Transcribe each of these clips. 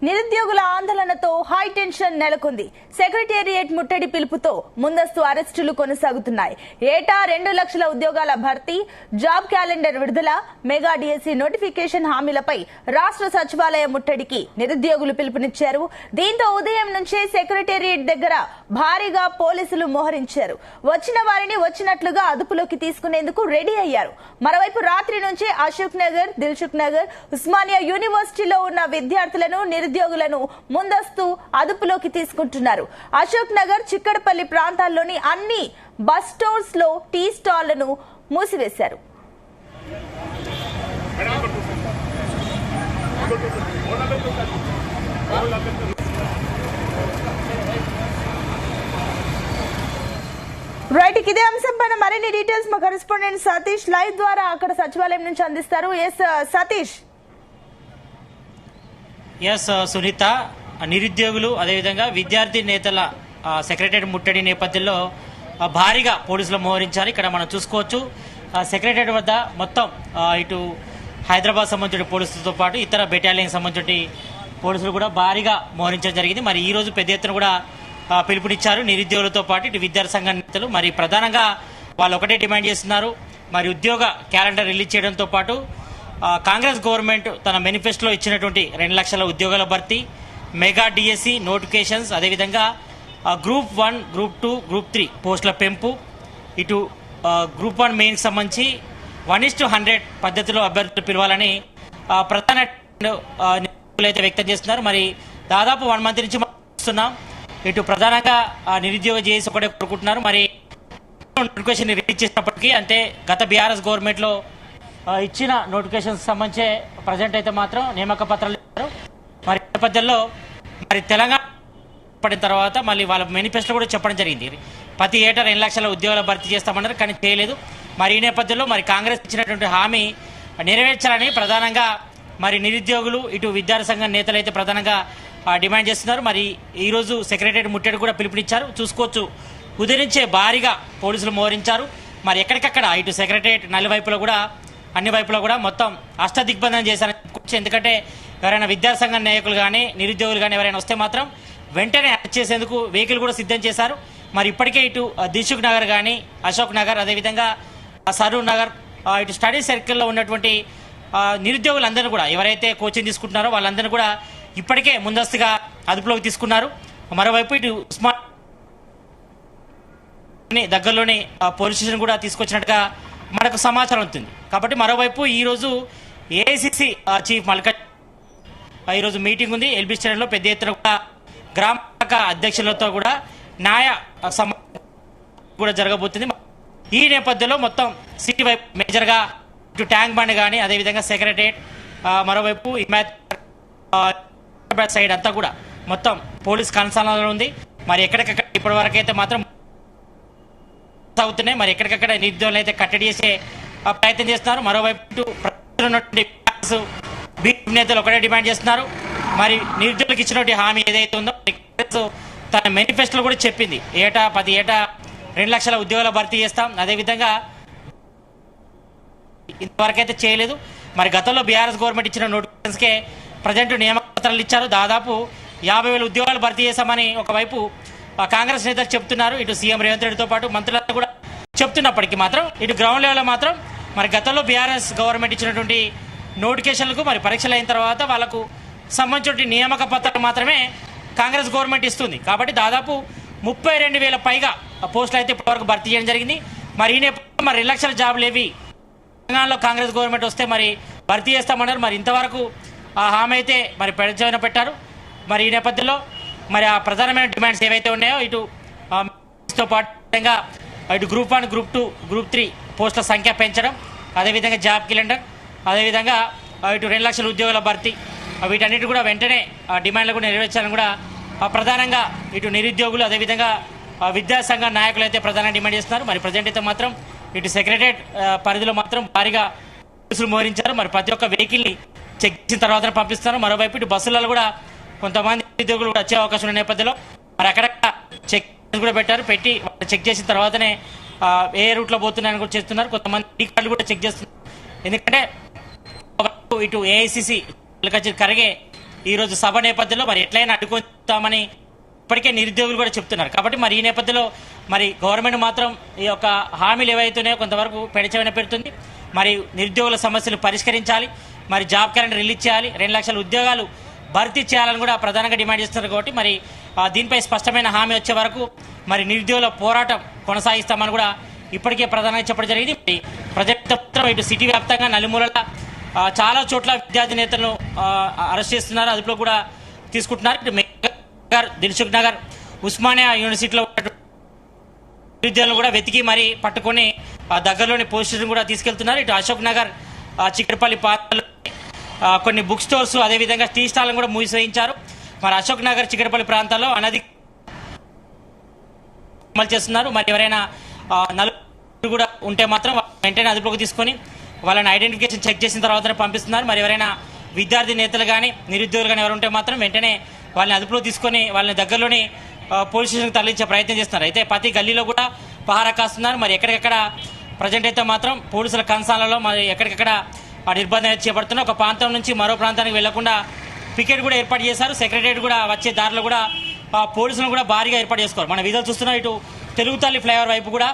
నిరుద్యోగుల ఆందోళనతో high tension నెలకొంది. సెక్రటేరియట్ ముట్టడి పిలుపుతో ముందస్తు అరెస్టులు కొనసాగుతున్నాయి. ఏటా 2 లక్షల ఉద్యోగాల భర్తీ, జాబ్ క్యాలెండర్ విడుదల, మెగా డిఎస్సి నోటిఫికేషన్ హామీలపై రాష్ట్ర సచివాలయ ముట్టడికి నిరుద్యోగులు పిలుపునిచ్చారు. దీంతో ఉదయం నుంచే సెక్రటేరియట్ దగ్గర భారీగా పోలీసులు మోహరించారు. వచ్చిన వారిని వచ్చినట్లుగా అదుపులోకి తీసుకునేందుకు రెడీ అయ్యారు. మరోవైపు రాత్రి నుంచే అశోక్ నగర్, దిల్సుఖ్ నగర్, ఉస్మానియా యూనివర్సిటీలో ఉన్న విద్యార్థులను నిరుద్యోగులను ముందస్తు అదుపులోకి తీసుకుంటున్నారు. అశోక్ నగర్, చిక్కడపల్లి ప్రాంతాల్లోని అన్ని బస్ స్టోర్స్ లో టీ స్టాళ్లను మూసివేశారు. రైట్, ఇదే అంశం పైన మరిన్ని డీటెయిల్స్ మా కరెస్పాండెంట్ సతీష్ లైవ్ ద్వారా అక్కడ సచివాలయం నుంచి అందిస్తారు. ఎస్ సతీష్. సునీత, నిరుద్యోగులు అదేవిధంగా విద్యార్థి నేతల సెక్రటేరియట్ ముట్టడి నేపథ్యంలో భారీగా పోలీసులు మోహరించారు. ఇక్కడ మనం చూసుకోవచ్చు, సెక్రటేరియట్ వద్ద మొత్తం ఇటు హైదరాబాద్ సంబంధించిన పోలీసులతో పాటు ఇతర బెటాలియన్ సంబంధించిన పోలీసులు కూడా భారీగా మోహరించడం జరిగింది. మరి ఈ రోజు పెద్ద ఎత్తున కూడా పిలుపునిచ్చారు నిరుద్యోగులతో పాటు ఇటు విద్యార్థి సంఘ నేతలు. మరి ప్రధానంగా వాళ్ళు ఒకటే డిమాండ్ చేస్తున్నారు, మరి ఉద్యోగ క్యాలెండర్ రిలీజ్ చేయడంతో పాటు కాంగ్రెస్ గవర్నమెంట్ తన మేనిఫెస్టోలో ఇచ్చినటువంటి 2 లక్షల ఉద్యోగాల భర్తీ, మెగా డిఎస్సి నోటిఫికేషన్స్, అదేవిధంగా గ్రూప్ 1, గ్రూప్ 2, గ్రూప్ 3 పోస్టుల పెంపు, ఇటు గ్రూప్ 1 మెయిన్కి సంబంధించి 1:100 పద్ధతిలో అభ్యర్థులు పిలవాలని ప్రధాన అయితే వ్యక్తం చేస్తున్నారు. మరి దాదాపు 1 మంత్ నుంచి చూస్తున్నాం, ఇటు ప్రధానంగా నిరుద్యోగ చేసి ఒకటే కోరుకుంటున్నారు. మరి నోటిఫికేషన్ రిలీజ్ చేసినప్పటికీ అంటే గత బీఆర్ఎస్ గవర్నమెంట్లో ఇచ్చిన నోటిఫికేషన్స్ సంబంధించి ప్రజెంట్ అయితే మాత్రం నియామక పత్రాలు ఇచ్చారు. మరి నేపథ్యంలో మరి తెలంగాణ పడిన తర్వాత మళ్ళీ వాళ్ళ మేనిఫెస్టో కూడా చెప్పడం జరిగింది, ప్రతి ఏటా 2 లక్షల ఉద్యోగాలు భర్తీ చేస్తామన్నారు, కానీ చేయలేదు. మరి ఈ నేపథ్యంలో మరి కాంగ్రెస్ ఇచ్చినటువంటి హామీ నెరవేర్చాలని ప్రధానంగా మరి నిరుద్యోగులు ఇటు విద్యార్థి సంఘం నేతలు అయితే ప్రధానంగా డిమాండ్ చేస్తున్నారు. మరి ఈరోజు సెక్రటేరియట్ ముట్టడి కూడా పిలుపునిచ్చారు. చూసుకోవచ్చు, ఉదయించే భారీగా పోలీసులు మోహరించారు. మరి ఎక్కడికక్కడ ఇటు సెక్రటేరియట్ నలువైపులో కూడా అన్ని వైపులో కూడా మొత్తం అష్టదిగ్బంధనం చేశారని, ఎందుకంటే ఎవరైనా విద్యార్థి సంఘం నాయకులు కానీ నిరుద్యోగులు కానీ ఎవరైనా వస్తే మాత్రం వెంటనే అరెస్ట్ చేసేందుకు వెహికల్ కూడా సిద్ధం చేశారు. మరి ఇప్పటికే ఇటు దిల్సుఖ్ నగర్ కానీ, అశోక్ నగర్, అదేవిధంగా సరూర్ నగర్, ఇటు స్టడీ సర్కిల్లో ఉన్నటువంటి నిరుద్యోగులందరినీ కూడా ఎవరైతే కోచింగ్ తీసుకుంటున్నారో వాళ్ళందరినీ కూడా ఇప్పటికే ముందస్తుగా అదుపులోకి తీసుకున్నారు. మరోవైపు ఇటు ఉస్మాన్ దగ్గరలోని పోలీస్ స్టేషన్ కూడా తీసుకొచ్చినట్టుగా మనకు సమాచారం ఉంటుంది. కాబట్టి మరోవైపు ఈరోజు ఏఐసిసి చీఫ్ మల్లికార్జున ఈరోజు మీటింగ్ ఉంది ఎల్బీ స్టేడియంలో. పెద్ద ఎత్తున కూడా గ్రామ అధ్యక్షులతో కూడా న్యాయ కూడా జరగబోతుంది. ఈ నేపథ్యంలో మొత్తం సిటీ వైపు మేజర్గా ఇటు ట్యాంక్ బండ్ కానీ, అదేవిధంగా సెక్రటేరియట్, మరోవైపు సైడ్ అంతా కూడా మొత్తం పోలీస్ కన్సర్న్లో ఉంది. మరి ఎక్కడికక్కడ ఇప్పటి వరకు అయితే మాత్రం అవుతున్నాయి. మరి ఎక్కడికక్కడ నిరుద్యోగులు అయితే కట్టడి చేసే ప్రయత్నం చేస్తున్నారు. మరోవైపు బీజేపీ నేతలు ఒకటే డిమాండ్ చేస్తున్నారు, మరి నిరుద్యోగులకు ఇచ్చినటువంటి హామీ ఏదైతే ఉందో తన మేనిఫెస్టోలో కూడా చెప్పింది, ప్రతి ఏటా 2 లక్షల ఉద్యోగాల భర్తీ చేస్తాం. అదేవిధంగా ఇంతవరకైతే చేయలేదు. మరి గతంలో బీఆర్ఎస్ గవర్నమెంట్ ఇచ్చిన నోటిఫికేషన్స్కే ప్రజెంట్ నియామక పత్రాలు ఇచ్చారు. దాదాపు 50,000 ఉద్యోగాలు భర్తీ చేశామని ఒకవైపు కాంగ్రెస్ నేతలు చెప్తున్నారు. ఇటు సీఎం రేవంత్ రెడ్డితో పాటు మంత్రులు కూడా చెప్తున్నప్పటికీ మాత్రం ఇటు గ్రౌండ్ లెవెల్లో మాత్రం మరి గతంలో బీఆర్ఎస్ గవర్నమెంట్ ఇచ్చినటువంటి నోటిఫికేషన్లకు మరి పరీక్షలు అయిన తర్వాత వాళ్ళకు సంబంధించిన నియామక పత్రాలు మాత్రమే కాంగ్రెస్ గవర్నమెంట్ ఇస్తుంది. కాబట్టి దాదాపు 32,000 పైగా పోస్టులు అయితే ఇప్పటివరకు భర్తీ చేయడం జరిగింది. మరి ఈ నేపథ్యంలో మరి 2 లక్షల జాబులు ఏవి తెలంగాణలో కాంగ్రెస్ గవర్నమెంట్ వస్తే మరి భర్తీ చేస్తామన్నారు. మరి ఇంతవరకు ఆ హామీ అయితే మరి పెట్టారు. మరి ఈ నేపథ్యంలో మరి ఆ ప్రధానమైన డిమాండ్స్ ఏవైతే ఉన్నాయో ఇటుతో పాటు ఇటు గ్రూప్ 1, గ్రూప్ 2, గ్రూప్ 3 పోస్టుల సంఖ్య పెంచడం, అదేవిధంగా జాబ్ క్యాలెండర్, అదేవిధంగా ఇటు 2 లక్షల ఉద్యోగాల భర్తీ, వీటన్నిటి కూడా వెంటనే డిమాండ్లు కూడా నెరవేర్చాలని కూడా ప్రధానంగా ఇటు నిరుద్యోగులు అదేవిధంగా విద్యా సంఘ నాయకులు అయితే ప్రధానంగా డిమాండ్ చేస్తున్నారు. మరి ప్రజెంట్ అయితే మాత్రం ఇటు సెక్రటేరియట్ పరిధిలో మాత్రం భారీగా పోలీసులు మోహరించారు. మరి ప్రతి ఒక్క వెహికల్ని చెక్ చేసిన తర్వాత పంపిస్తున్నారు. మరోవైపు ఇటు బస్సులలో కూడా కొంతమంది నిరుద్యోగులు కూడా వచ్చే అవకాశం ఉన్న నేపథ్యంలో మరి అక్కడ చెక్ కూడా పెట్టి చెక్ చేసిన తర్వాతనే ఏ రూట్లో పోతున్నాయని కూడా చేస్తున్నారు. కొంతమంది ఐడి కార్డులు కూడా చెక్ చేస్తున్నారు. ఎందుకంటే ఇటు ఏఐసిసి ఖర్గే ఈ రోజు సభ నేపథ్యంలో మరి ఎట్లయినా అడ్డుకుంటామని ఇప్పటికే నిరుద్యోగులు కూడా చెప్తున్నారు. కాబట్టి మరి ఈ నేపథ్యంలో మరి గవర్నమెంట్ మాత్రం ఈ యొక్క హామీలు ఏవైతున్నాయో కొంతవరకు పెడచెవిన పెడుతుంది. మరి నిరుద్యోగుల సమస్యలు పరిష్కరించాలి, మరి జాబ్ క్యాలెండర్ రిలీజ్ చేయాలి, 2 లక్షల ఉద్యోగాలు భర్తీ చేయాలని కూడా ప్రధానంగా డిమాండ్ చేస్తున్నారు. కాబట్టి మరి దీనిపై స్పష్టమైన హామీ వచ్చే వరకు మరి నిరుద్యోగుల పోరాటం కొనసాగిస్తామని కూడా ఇప్పటికే ప్రధానంగా చెప్పడం జరిగింది. ప్రజాప్రభుత్వం ఇటు సిటీ వ్యాప్తంగా నలుమూలల చాలా చోట్ల విద్యార్థి నేతలను అరెస్ట్ చేస్తున్నారు, అదుపులో కూడా తీసుకుంటున్నారు. ఇటు మెగానగర్, దిల్సుఖ్ నగర్, ఉస్మానియా యూనివర్సిటీలో నిరుద్యోగులను కూడా వెతికి మరి పట్టుకొని దగ్గరలోని పోలీస్ స్టేషన్ కూడా తీసుకెళ్తున్నారు. ఇటు అశోక్ నగర్, చిక్కడపల్లి పాత్రలు కొన్ని బుక్ స్టోర్స్ అదేవిధంగా టీ స్టాల్లను కూడా మూసివేయించారు. మరి అశోక్ నగర్, చిక్కడపల్లి ప్రాంతాల్లో అమలు చేస్తున్నారు. మరి ఎవరైనా నలుగురు కూడా ఉంటే మాత్రం వెంటనే అదుపులోకి తీసుకొని వాళ్ళని ఐడెంటిఫికేషన్ చెక్ చేసిన తర్వాతనే పంపిస్తున్నారు. మరి ఎవరైనా విద్యార్థి నేతలు కానీ నిరుద్యోగులు కానీ ఎవరు ఉంటే మాత్రం వెంటనే వాళ్ళని అదుపులో తీసుకొని వాళ్ళని దగ్గరలోని పోలీస్ స్టేషన్కి తరలించే ప్రయత్నం చేస్తున్నారు. అయితే ప్రతి గల్లీలో కూడా పహారా కాస్తున్నారు. మరి ఎక్కడికెక్కడ ప్రజెంట్ అయితే మాత్రం పోలీసుల కన్సాలలో మరి ఎక్కడికక్కడ నిర్బంధం చేపడుతున్నారు. ఒక ప్రాంతం నుంచి మరో ప్రాంతానికి వెళ్లకుండా పికెట్ కూడా ఏర్పాటు చేశారు. సెక్రటరియట్ కూడా వచ్చే దారిలో కూడా పోలీసులను కూడా భారీగా ఏర్పాటు చేసుకోవాలి. మన విధులు చూస్తున్నాం. ఇటు తెలుగుతల్లి ఫ్లైఓవర్ వైపు కూడా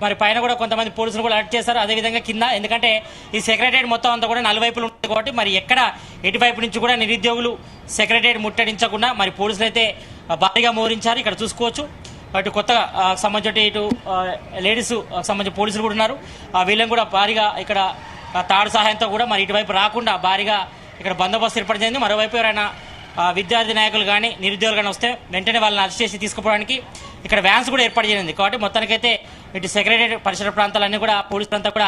మరి పైన కూడా కొంతమంది పోలీసులు కూడా అరెస్ట్ చేశారు. అదేవిధంగా కింద, ఎందుకంటే ఈ సెక్రటరియట్ మొత్తం అంతా కూడా 4 వైపులు ఉంటుంది కాబట్టి మరి ఎక్కడ ఎటువైపు నుంచి కూడా నిరుద్యోగులు సెక్రటరియట్ ముట్టడించకుండా మరి పోలీసులు అయితే భారీగా మోహరించారు. ఇక్కడ చూసుకోవచ్చు. ఇటు కొత్తగా సంబంధించి ఇటు లేడీస్ సంబంధించిన పోలీసులు కూడా ఉన్నారు. వీళ్ళని కూడా భారీగా ఇక్కడ తాడు సహాయంతో కూడా మరి ఇటువైపు రాకుండా భారీగా ఇక్కడ బందోబస్తు ఏర్పాటు చేసింది. మరోవైపు ఎవరైనా విద్యార్థి నాయకులు కానీ నిరుద్యోగులు కానీ వస్తే వెంటనే వాళ్ళని అరెస్ట్ చేసి తీసుకుపోవడానికి ఇక్కడ వ్యాన్స్ కూడా ఏర్పాటు చేసింది. కాబట్టి మొత్తానికైతే ఇటు సెక్రటరియట్ పరిసర ప్రాంతాలన్నీ కూడా పోలీసులంతా కూడా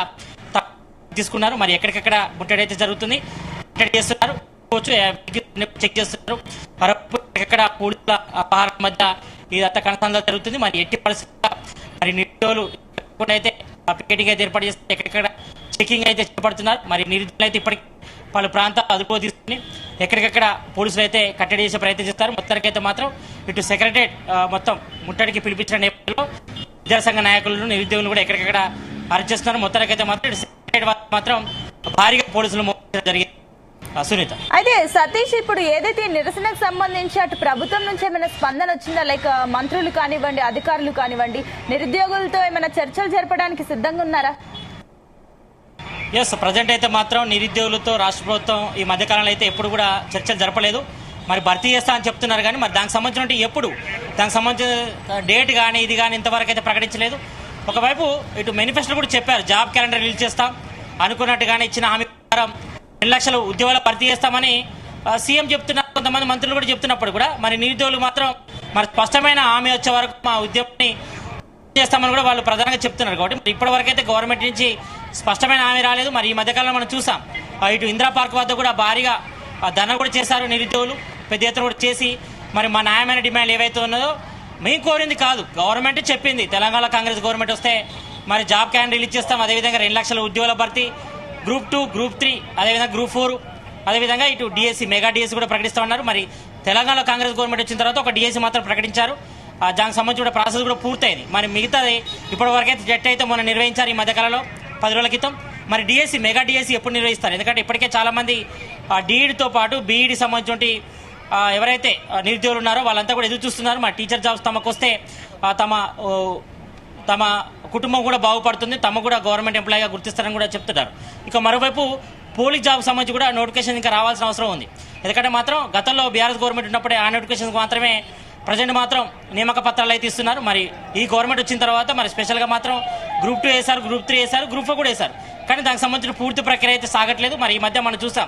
తీసుకున్నారు. మరి ఎక్కడికెక్కడ ముట్టడి అయితే జరుగుతుంది, ముట్టడి చేస్తున్నారు, చెక్ చేస్తున్నారు. ఎక్కడ పోలీసుల పహార మధ్య ఇదంతా కనసాందా జరుగుతుంది. మరి ఎట్టి పరిస్థితుల్లో మరి నిరుద్యోగులు అయితే పికెటింగ్ అయితే ఏర్పాటు చేస్తారు, ఎక్కడెక్కడ చెకింగ్ అయితే చేపడుతున్నారు. మరి నిరుద్యోగులు అయితే ఇప్పటికీ పలు ప్రాంతాలు అదుపులో తీసుకుని ఎక్కడికక్కడ పోలీసులు అయితే కట్టడి చేసే ప్రయత్నం చేస్తారు. మొత్తానికైతే మాత్రం ఇటు సెక్రటరియట్ మొత్తం ముట్టడికి పిలిపించిన నేపథ్యంలో విద్యాసంఘ నాయకులను నిరుద్యోగులు కూడా ఎక్కడికక్కడ అరెస్ట్ చేస్తున్నారు. మొత్తానికైతే మాత్రం ఇటు సెక్రటరియట్ మాత్రం భారీగా పోలీసులు మోహరించడం జరిగింది. సునీత, అయితే సతీష్, ఇప్పుడు ఏదైతే నిరసనకు సంబంధించి అటు ప్రభుత్వం నుంచి ఏమైనా స్పందన వచ్చిందా? లైక్ మంత్రులు కానివ్వండి, అధికారులు కానివ్వండి, నిరుద్యోగులతో ఏమైనా చర్చలు జరపడానికి సిద్ధంగా ఉన్నారా? ఎస్, ప్రజెంట్ అయితే మాత్రం నిరుద్యోగులతో రాష్ట్ర ప్రభుత్వం ఈ మధ్యకాలంలో అయితే ఎప్పుడు కూడా చర్చలు జరపలేదు. మరి భర్తీ చేస్తా అని చెప్తున్నారు కానీ మరి దానికి సంబంధించిన ఎప్పుడు దానికి సంబంధించిన డేట్ కానీ ఇది కానీ ఇంతవరకు అయితే ప్రకటించలేదు. ఒకవైపు ఇటు మేనిఫెస్టో కూడా చెప్పారు, జాబ్ క్యాలెండర్ రిలీజ్ చేస్తాం అనుకున్నట్టుగానే ఇచ్చిన హామీ ప్రకారం 2 లక్షల ఉద్యోగాలు భర్తీ చేస్తామని సీఎం చెప్తున్నారు. కొంతమంది మంత్రులు కూడా చెప్తున్నప్పుడు కూడా మరి నిరుద్యోగులు మాత్రం మరి స్పష్టమైన హామీ వచ్చే వరకు మా ఉద్యమాన్ని చేస్తామని కూడా వాళ్ళు ప్రధానంగా చెప్తున్నారు. కాబట్టి మరి ఇప్పటి వరకు అయితే గవర్నమెంట్ నుంచి స్పష్టమైన హామీ రాలేదు. మరి ఈ మధ్యకాలంలో మనం చూసాం, ఇటు ఇందిరా పార్క్ వద్ద కూడా భారీగా ధర్నా కూడా చేశారు నిరుద్యోగులు, పెద్ద ఎత్తున కూడా చేసి మరి మా న్యాయమైన డిమాండ్ ఏవైతే ఉన్నదో మేము కోరింది కాదు, గవర్నమెంట్ చెప్పింది. తెలంగాణ కాంగ్రెస్ గవర్నమెంట్ వస్తే మరి జాబ్ క్యాలెండర్ రిలీజ్ చేస్తాం, అదేవిధంగా 2 లక్షల ఉద్యోగాల భర్తీ, గ్రూప్ 2, గ్రూప్ 3, అదేవిధంగా గ్రూప్ 4, అదేవిధంగా ఇటు డిఎస్సి, మెగా డిఎస్సి కూడా ప్రకటిస్తూ ఉన్నారు. మరి తెలంగాణ కాంగ్రెస్ గవర్నమెంట్ వచ్చిన తర్వాత ఒక డిఎస్సి మాత్రం ప్రకటించారు. దానికి సంబంధించిన ప్రాసెస్ కూడా పూర్తయింది. మరి మిగతాది ఇప్పటి వరకైతే జట్ అయితే మొన్న నిర్వహించారు ఈ మధ్యకాలంలో 10 రోజుల క్రితం. మరి డిఎస్సి, మెగా డిఎస్సి ఎప్పుడు నిర్వహిస్తారు? ఎందుకంటే ఇప్పటికే చాలా మంది డిఈడితో పాటు బీఈడి సంబంధించి ఎవరైతే నిరుద్యోగులు ఉన్నారో వాళ్ళంతా కూడా ఎదురు చూస్తున్నారు. మరి టీచర్ జాబ్స్ తమకు వస్తే తమ కుటుంబం కూడా బాగుపడుతుంది, తమ కూడా గవర్నమెంట్ ఎంప్లాయీగా గుర్తిస్తారని కూడా చెప్తున్నారు. ఇక మరోవైపు పోలీస్ జాబ్ సంబంధించి కూడా నోటిఫికేషన్ ఇంకా రావాల్సిన అవసరం ఉంది. ఎందుకంటే మాత్రం గతంలో బీఆర్ఎస్ గవర్నమెంట్ ఉన్నప్పుడే ఆ నోటిఫికేషన్కి మాత్రమే ప్రజెంట్ మాత్రం నియామక పత్రాలు అయితే ఇస్తున్నారు. మరి ఈ గవర్నమెంట్ వచ్చిన తర్వాత మరి స్పెషల్గా మాత్రం గ్రూప్ 2 వేశారు, గ్రూప్ 3 వేశారు, గ్రూప్ 4 కూడా వేశారు. కానీ దానికి సంబంధించిన పూర్తి ప్రక్రియ అయితే సాగట్లేదు. మరి ఈ మధ్య మనం చూసాం,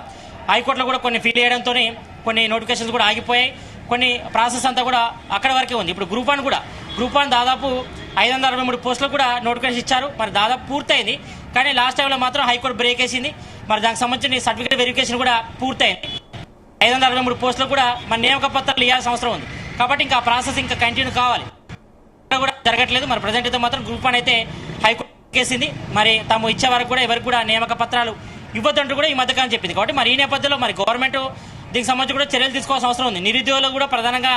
హైకోర్టులో కూడా కొన్ని ఫీల్ చేయడంతో కొన్ని నోటిఫికేషన్స్ కూడా ఆగిపోయాయి, కొన్ని ప్రాసెస్ అంతా కూడా అక్కడ వరకే ఉంది. ఇప్పుడు గ్రూప్ 1 దాదాపు 563 పోస్టులు కూడా నోటిఫికేషన్ ఇచ్చారు. మరి దాదాపు పూర్తయింది. కానీ లాస్ట్ టైంలో మాత్రం హైకోర్టు బ్రేక్ వేసింది. మరి దానికి సంబంధించిన సర్టిఫికేట్ వెరిఫికేషన్ కూడా పూర్తయింది. 563 పోస్టులు కూడా మన నియామక పత్రాలు ఇవ్వాల్సిన అవసరం ఉంది. కాబట్టి ఇంకా ప్రాసెస్ ఇంకా కంటిన్యూ కావాలి, కూడా జరగట్లేదు. మరి ప్రజెంట్ అయితే మాత్రం గ్రూప్ 1 అయితే హైకోర్టు కేసింది. మరి తాము ఇచ్చే వరకు కూడా ఎవరికి కూడా నియామక పత్రాలు ఇవ్వద్దంటూ కూడా ఈ మధ్యకాలం చెప్పింది. కాబట్టి మరి ఈ నేపథ్యంలో మరి గవర్నమెంట్ దీనికి సంబంధించి కూడా చర్యలు తీసుకోవాల్సిన అవసరం ఉంది. నిరుద్యోగులు కూడా ప్రధానంగా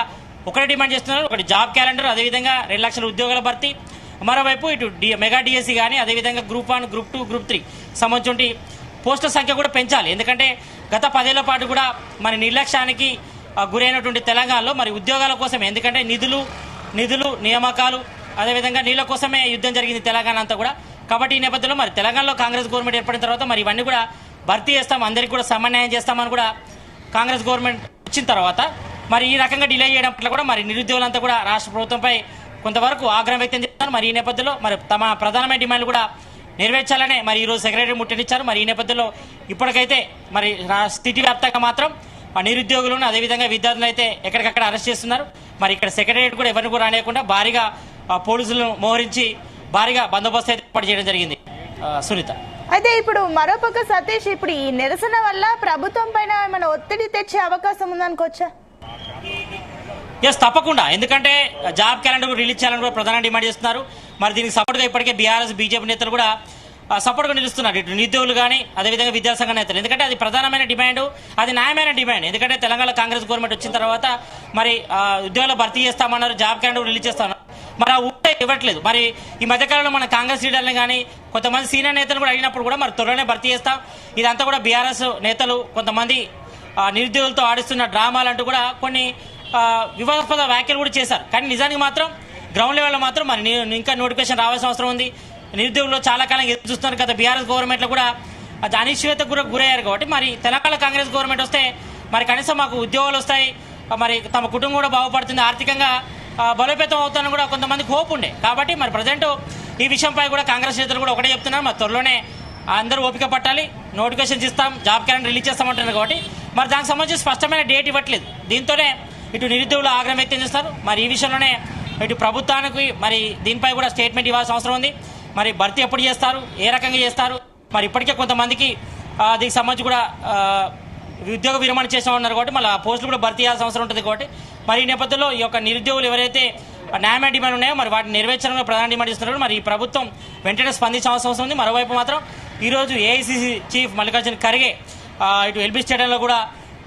ఒకటే డిమాండ్ చేస్తున్నారు, ఒకటి జాబ్ క్యాలెండర్, అదేవిధంగా 2 లక్షల ఉద్యోగాల భర్తీ. మరోవైపు ఇటు మెగా డిఎస్సి కానీ, అదేవిధంగా గ్రూప్ 1, గ్రూప్ 2, గ్రూప్ 3 సంబంధించి పోస్టుల సంఖ్య కూడా పెంచాలి. ఎందుకంటే గత 10 ఏళ్ల పాటు కూడా మరి నిర్లక్ష్యానికి గురైనటువంటి తెలంగాణలో మరి ఉద్యోగాల కోసమే, ఎందుకంటే నిధులు నియామకాలు అదేవిధంగా నీళ్ళ కోసమే యుద్ధం జరిగింది తెలంగాణ అంతా కూడా. కాబట్టి ఈ నేపథ్యంలో మరి తెలంగాణలో కాంగ్రెస్ గవర్నమెంట్ ఏర్పడిన తర్వాత మరి ఇవన్నీ కూడా భర్తీ చేస్తాం, అందరికీ కూడా సమన్వయం చేస్తామని కూడా కాంగ్రెస్ గవర్నమెంట్ వచ్చిన తర్వాత మరి ఈ రకంగా డిలే చేయడం పట్ల కూడా మరి నిరుద్యోగులంతా కూడా రాష్ట్ర ప్రభుత్వంపై కొంతవరకు ఆగ్రహం వ్యక్తం చేస్తున్నారు. మరి ఈ నేపథ్యంలో మరి తమ ప్రధానమైన డిమాండ్లు కూడా నెరవేర్చాలనే మరి ఈరోజు సెక్రటరీ ముట్టడిచ్చారు. మరి ఈ నేపథ్యంలో ఇప్పటికైతే మరి స్థితి వ్యాప్తంగా మాత్రం నిరుద్యోగులను అదేవిధంగా విద్యార్థులు అయితే ఎక్కడికక్కడ అరెస్ట్ చేస్తున్నారు. మరి ఇక్కడ సెక్రటరియట్ కూడా ఎవరిని కూడా రానియకుండా భారీగా పోలీసులను మోహరించి భారీగా బందోబస్తు అయితే ఏర్పాటు చేయడం జరిగింది. సునీత, అయితే ఇప్పుడు మరోపక్క సతీష్, ఇప్పుడు ఈ నిరసన వల్ల ప్రభుత్వం పైన ఏమైనా ఒత్తిడి తెచ్చే అవకాశం ఉందనుకోవచ్చా? ఎస్, తప్పకుండా. ఎందుకంటే జాబ్ క్యాలెండర్ రిలీజ్ చేయాలని కూడా ప్రధాన డిమాండ్ చేస్తున్నారు. మరి దీనికి సపోర్ట్గా ఇప్పటికే బీఆర్ఎస్ బీజేపీ నేతలు కూడా సపోర్ట్గా నిలుస్తున్నారు, ఇటు నిరుద్యోగులు కానీ అదేవిధంగా విద్యాసంఘ నేతలు. ఎందుకంటే అది ప్రధానమైన డిమాండ్, అది న్యాయమైన డిమాండ్. ఎందుకంటే తెలంగాణ కాంగ్రెస్ గవర్నమెంట్ వచ్చిన తర్వాత మరి ఉద్యోగాలు భర్తీ చేస్తామన్నారు, జాబ్ క్యాలెండర్ రిలీజ్ చేస్తామన్నారు. మరి ఆ ఊటే ఇవ్వట్లేదు. మరి ఈ మధ్యకాలంలో మన కాంగ్రెస్ లీడర్లు కానీ కొంతమంది సీనియర్ నేతలు కూడా అడిగినప్పుడు కూడా మరి త్వరలోనే భర్తీ చేస్తాం, ఇదంతా కూడా బీఆర్ఎస్ నేతలు కొంతమంది నిరుద్యోగులతో ఆడిస్తున్న డ్రామాలంటూ కూడా కొన్ని వివాదాస్పద వ్యాఖ్యలు కూడా చేశారు. కానీ నిజానికి మాత్రం గ్రౌండ్ లెవెల్లో మాత్రం మరి ఇంకా నోటిఫికేషన్ రావాల్సిన అవసరం ఉంది. నిరుద్యోగులు చాలా కాలం ఎదురు చూస్తున్నారు. గత బీఆర్ఎస్ గవర్నమెంట్లో కూడా అది అనిశ్చితకు కూడా గురయ్యారు. కాబట్టి మరి తెలంగాణ కాంగ్రెస్ గవర్నమెంట్ వస్తే మరి కనీసం మాకు ఉద్యోగాలు వస్తాయి, మరి తమ కుటుంబం కూడా బాగుపడుతుంది, ఆర్థికంగా బలోపేతం అవుతానని కూడా కొంతమందికి హోప్ ఉండే. కాబట్టి మరి ప్రజెంట్ ఈ విషయంపై కూడా కాంగ్రెస్ నేతలు కూడా ఒకటే చెప్తున్నారు, మరి త్వరలోనే అందరూ ఓపిక పట్టాలి, నోటిఫికేషన్స్ ఇస్తాం, జాబ్ క్యాలెండర్ రిలీజ్ చేస్తామంటున్నారు. కాబట్టి మరి దానికి సంబంధించి స్పష్టమైన డేట్ ఇవ్వట్లేదు. దీంతోనే ఇటు నిరుద్యోగులు ఆగ్రహం వ్యక్తం చేస్తారు. మరి ఈ విషయంలోనే ఇటు ప్రభుత్వానికి మరి దీనిపై కూడా స్టేట్మెంట్ ఇవ్వాల్సిన అవసరం ఉంది. మరి భర్తీ ఎప్పుడు చేస్తారు, ఏ రకంగా చేస్తారు, మరి ఇప్పటికే కొంతమందికి దీనికి సంబంధించి కూడా ఉద్యోగ విరమణ చేసిన ఉన్నారు. కాబట్టి మళ్ళీ పోస్టులు కూడా భర్తీ చేయాల్సిన అవసరం ఉంటుంది. కాబట్టి మరి ఈ నేపథ్యంలో ఈ యొక్క నిరుద్యోగులు ఎవరైతే న్యాయమైన డిమాండ్ ఉన్నాయో మరి వాటిని నెరవేర్చడంలో ప్రధాన డిమాండ్ చేస్తున్నారు. మరి ఈ ప్రభుత్వం వెంటనే స్పందించాల్సిన అవసరం ఉంది. మరోవైపు మాత్రం ఈరోజు ఏఐసీసీ చీఫ్ మల్లికార్జున ఖర్గే ఇటు ఎల్బీ స్టేడియంలో కూడా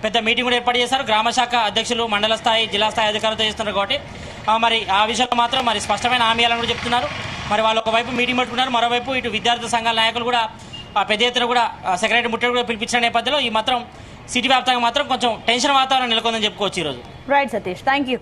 పెద్ద మీటింగ్ కూడా ఏర్పాటు చేశారు. గ్రామ శాఖ అధ్యక్షులు, మండల స్థాయి, జిల్లా స్థాయి అధికారులతో చేస్తున్నారు. కాబట్టి మరి ఆ విషయంలో మాత్రం మరి స్పష్టమైన హామీలను కూడా చెప్తున్నారు. మరి వాళ్ళు ఒకవైపు మీటింగ్ పెట్టుకున్నారు, మరోవైపు ఇటు విద్యార్థి సంఘాల నాయకులు కూడా పెద్ద ఎత్తున కూడా సెక్రటరీ ముట్టడి కూడా పిలిపించిన నేపథ్యంలో ఈ మాత్రం సిటీ వ్యాప్తంగా మాత్రం కొంచెం టెన్షన్ వాతావరణం నెలకొందని చెప్పుకోవచ్చు ఈరోజు. Right Satish, thank you.